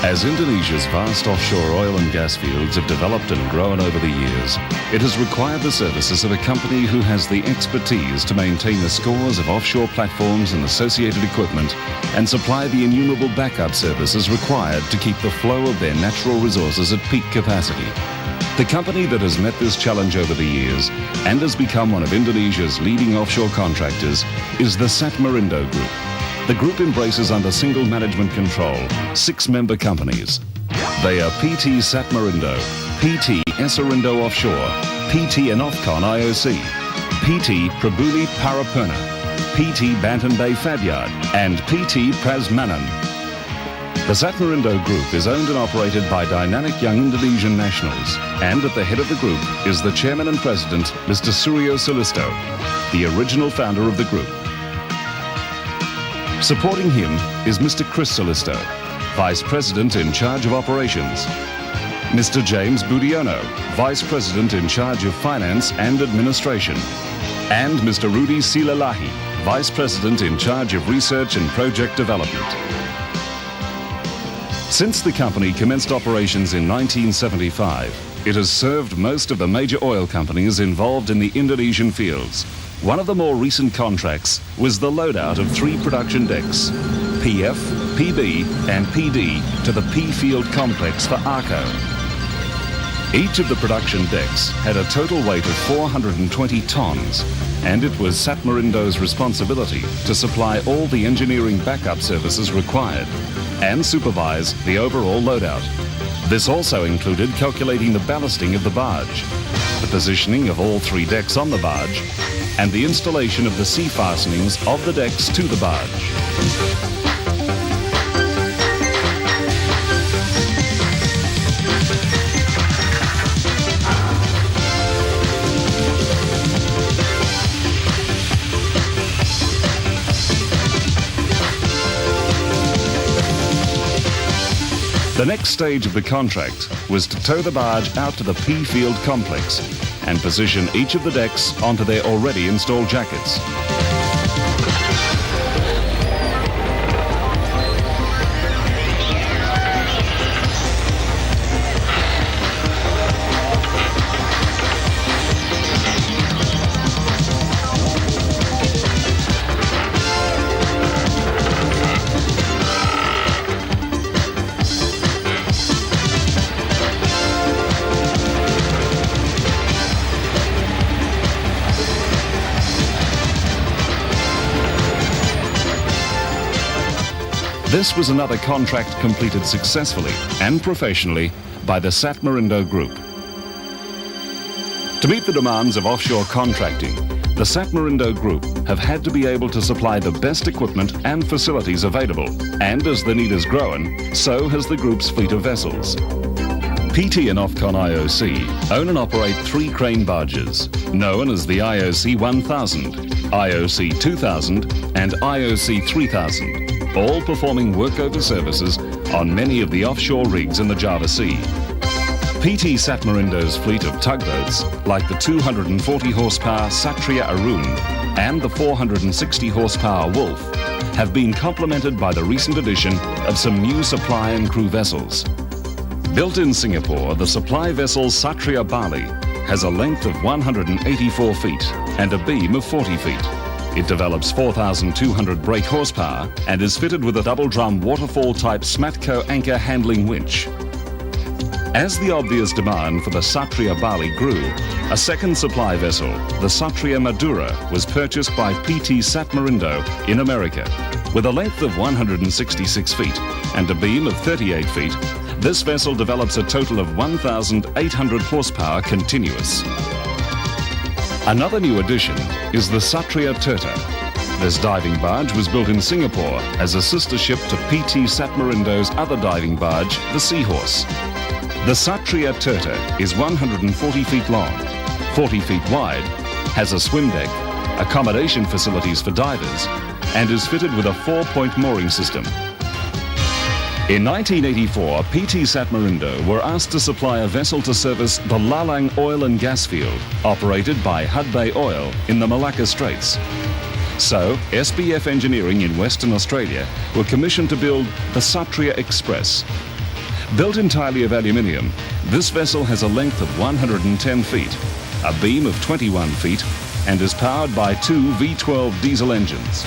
As Indonesia's vast offshore oil and gas fields have developed and grown over the years, it has required the services of a company who has the expertise to maintain the scores of offshore platforms and associated equipment and supply the innumerable backup services required to keep the flow of their natural resources at peak capacity. The company that has met this challenge over the years and has become one of Indonesia's leading offshore contractors is the Satmarindo Group. The group embraces under single management control 6 member companies. They are PT Satmarindo, PT Esarindo Offshore, PT Enofcon IOC, PT Prabuli Parapurna, PT Banten Bay Fabyard, and PT Prasmanan. The Satmarindo Group is owned and operated by dynamic young Indonesian nationals, and at the head of the group is the chairman and president, Mr. Suryo Sulisto, the original founder of the group. Supporting him is Mr. Chris Sulisto, Vice President in charge of operations, Mr. James Budiono, Vice President in charge of finance and administration, and Mr. Rudy Silalahi, Vice President in charge of research and project development. Since the company commenced operations in 1975, it has served most of the major oil companies involved in the Indonesian fields. One of the more recent contracts was the loadout of 3 production decks, PF, PB and PD, to the P Field complex for ARCO. Each of the production decks had a total weight of 420 tons, and it was Satmarindo's responsibility to supply all the engineering backup services required and supervise the overall loadout. This also included calculating the ballasting of the barge, the positioning of all 3 decks on the barge, and the installation of the sea fastenings of the decks to the barge. The next stage of the contract was to tow the barge out to the P Field complex and position each of the decks onto their already installed jackets. This was another contract completed successfully and professionally by the Satmarindo Group. To meet the demands of offshore contracting, the Satmarindo Group have had to be able to supply the best equipment and facilities available, and as the need has grown, so has the group's fleet of vessels. PT and Enofcon IOC own and operate 3 crane barges, known as the IOC 1000, IOC 2000 and IOC 3000. All performing workover services on many of the offshore rigs in the Java Sea. PT Satmarindo's fleet of tugboats, like the 240 horsepower Satria Arun and the 460 horsepower Wolf, have been complemented by the recent addition of some new supply and crew vessels. Built in Singapore, the supply vessel Satria Bali has a length of 184 feet and a beam of 40 feet. It develops 4,200 brake horsepower and is fitted with a double-drum waterfall-type Smatco anchor handling winch. As the obvious demand for the Satria Bali grew, a second supply vessel, the Satria Madura, was purchased by PT Satmarindo in America. With a length of 166 feet and a beam of 38 feet, this vessel develops a total of 1,800 horsepower continuous. Another new addition is the Satria Turta. This diving barge was built in Singapore as a sister ship to PT Satmarindo's other diving barge, the Seahorse. The Satria Turta is 140 feet long, 40 feet wide, has a swim deck, accommodation facilities for divers, and is fitted with a 4-point mooring system. In 1984, PT Satmarindo were asked to supply a vessel to service the Lalang oil and gas field, operated by Hudbay Oil in the Malacca Straits. So, SBF Engineering in Western Australia were commissioned to build the Satria Express. Built entirely of aluminium, this vessel has a length of 110 feet, a beam of 21 feet, and is powered by two V12 diesel engines.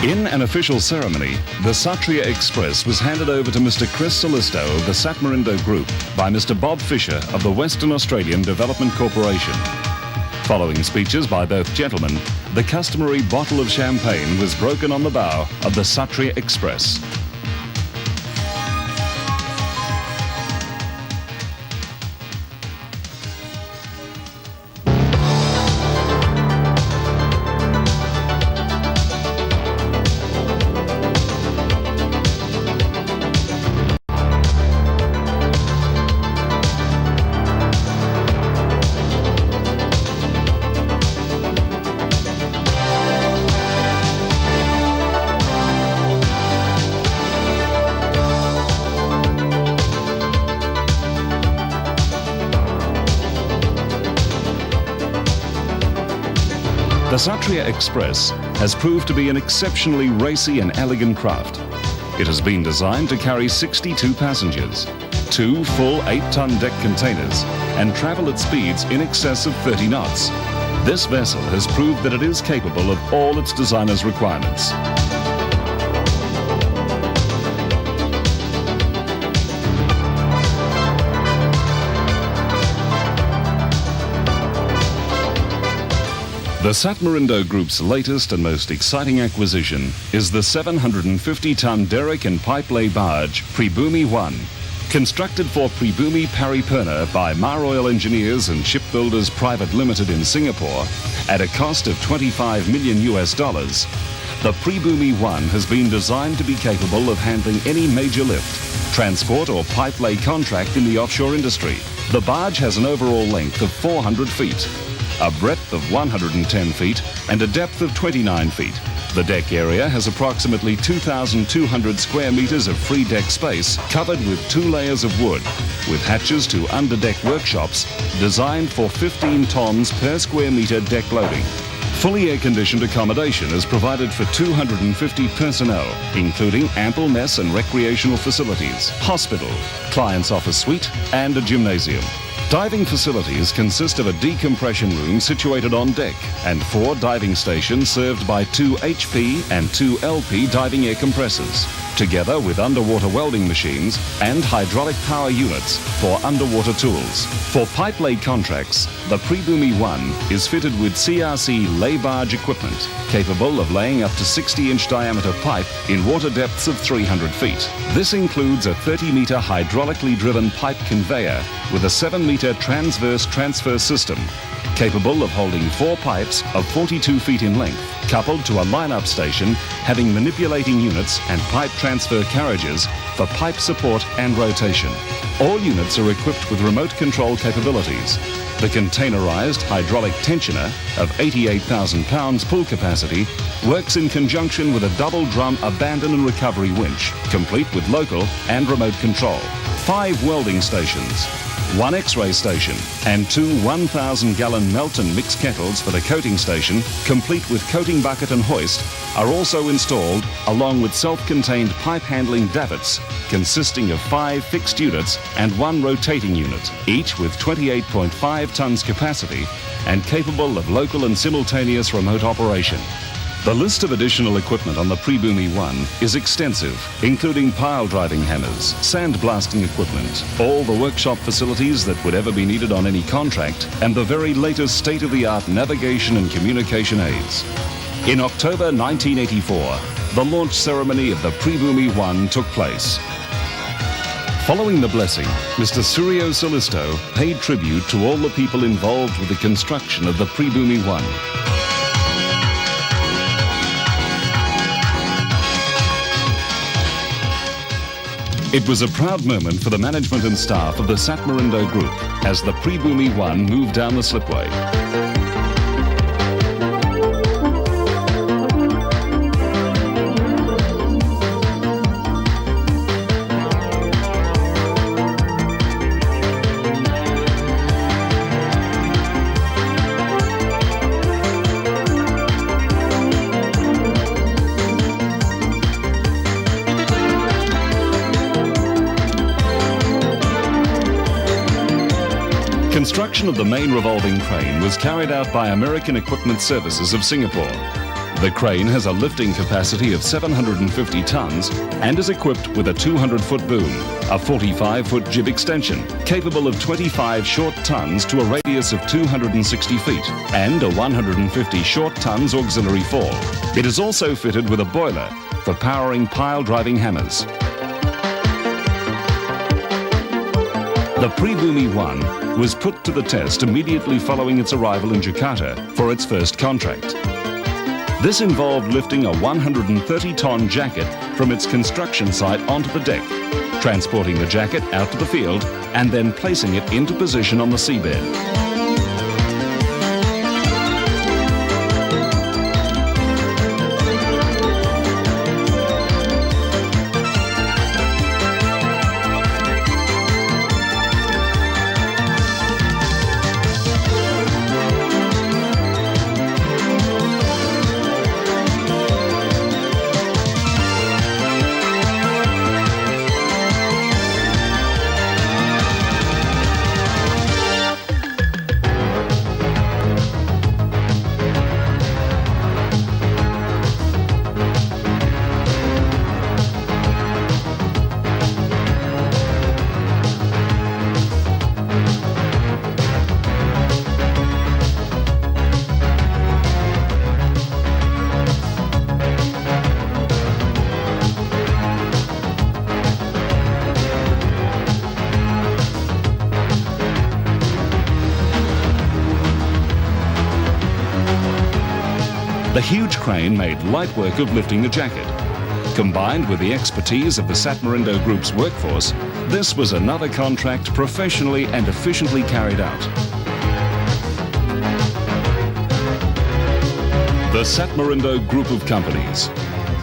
In an official ceremony, the Satria Express was handed over to Mr. Chris Solisto of the Satmarindo Group by Mr. Bob Fisher of the Western Australian Development Corporation. Following speeches by both gentlemen, the customary bottle of champagne was broken on the bow of the Satria Express. The Satria Express has proved to be an exceptionally racy and elegant craft. It has been designed to carry 62 passengers, two full 8-ton deck containers, and travel at speeds in excess of 30 knots. This vessel has proved that it is capable of all its designer's requirements. The Satmarindo Group's latest and most exciting acquisition is the 750-ton derrick and pipe lay barge Pribumi 1. Constructed for Pribumi Paripurna by Maroil Engineers and Shipbuilders Private Limited in Singapore at a cost of $25 million, the Pribumi 1 has been designed to be capable of handling any major lift, transport or pipe lay contract in the offshore industry. The barge has an overall length of 400 feet, a breadth of 110 feet and a depth of 29 feet. The deck area has approximately 2,200 square meters of free deck space covered with 2 layers of wood, with hatches to underdeck workshops designed for 15 tons per square meter deck loading. Fully air-conditioned accommodation is provided for 250 personnel, including ample mess and recreational facilities, hospital, client's office suite and a gymnasium. Diving facilities consist of a decompression room situated on deck and 4 diving stations served by 2 HP and 2 LP diving air compressors, together with underwater welding machines and hydraulic power units for underwater tools. For pipe lay contracts, the Pribumi 1 is fitted with CRC lay barge equipment, capable of laying up to 60-inch diameter pipe in water depths of 300 feet. This includes a 30-meter hydraulically driven pipe conveyor with a 7-meter transverse transfer system, capable of holding 4 pipes of 42 feet in length, coupled to a line-up station having manipulating units and pipe transfer carriages for pipe support and rotation. All units are equipped with remote control capabilities. The containerized hydraulic tensioner of 88,000 pounds pull capacity works in conjunction with a double drum abandon and recovery winch, complete with local and remote control. 5 welding stations, 1 X-ray station and 2 1,000-gallon melt and mix kettles for the coating station, complete with coating bucket and hoist, are also installed along with self-contained pipe handling davits consisting of 5 fixed units and 1 rotating unit, each with 28.5 tons capacity and capable of local and simultaneous remote operation. The list of additional equipment on the Pribumi 1 is extensive, including pile driving hammers, sand blasting equipment, all the workshop facilities that would ever be needed on any contract, and the very latest state-of-the-art navigation and communication aids. In October 1984, the launch ceremony of the Pribumi 1 took place. Following the blessing, Mr. Suryo Solisto paid tribute to all the people involved with the construction of the Pribumi 1. It was a proud moment for the management and staff of the Satmarindo Group as the Pribumi 1 moved down the slipway. Construction of the main revolving crane was carried out by American Equipment Services of Singapore. The crane has a lifting capacity of 750 tons and is equipped with a 200-foot boom, a 45-foot jib extension, capable of 25 short tons to a radius of 260 feet, and a 150 short tons auxiliary fall. It is also fitted with a boiler for powering pile driving hammers. The Pribumi 1 was put to the test immediately following its arrival in Jakarta for its first contract. This involved lifting a 130-ton jacket from its construction site onto the deck, transporting the jacket out to the field, and then placing it into position on the seabed. The huge crane made light work of lifting the jacket. Combined with the expertise of the Satmarindo Group's workforce, this was another contract professionally and efficiently carried out. The Satmarindo Group of Companies.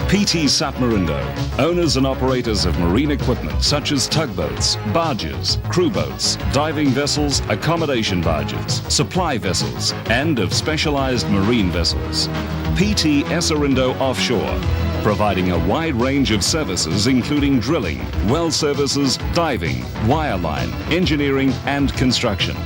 PT Satmarindo, owners and operators of marine equipment such as tugboats, barges, crew boats, diving vessels, accommodation barges, supply vessels, and of specialized marine vessels. PT Satmarindo Offshore, providing a wide range of services including drilling, well services, diving, wireline, engineering and construction.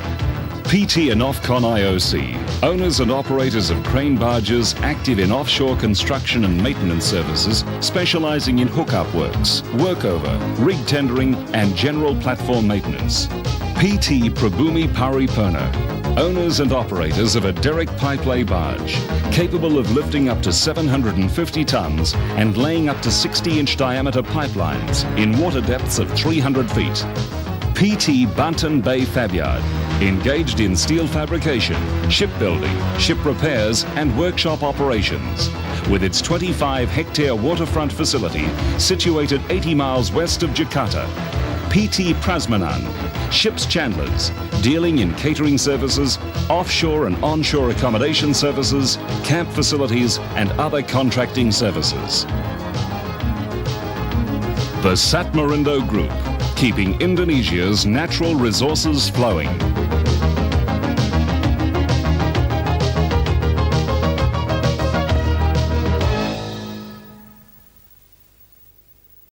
PT and Offcon IOC, owners and operators of crane barges active in offshore construction and maintenance services, specializing in hookup works, workover, rig tendering and general platform maintenance. PT Pribumi Paripurna, owners and operators of a derrick pipelay barge, capable of lifting up to 750 tons and laying up to 60-inch diameter pipelines in water depths of 300 feet. PT Bantan Bay Fabyard, engaged in steel fabrication, shipbuilding, ship repairs and workshop operations. With its 25-hectare waterfront facility situated 80 miles west of Jakarta. PT Prasmanan, ships chandlers, dealing in catering services, offshore and onshore accommodation services, camp facilities and other contracting services. The Satmarindo Group, keeping Indonesia's natural resources flowing.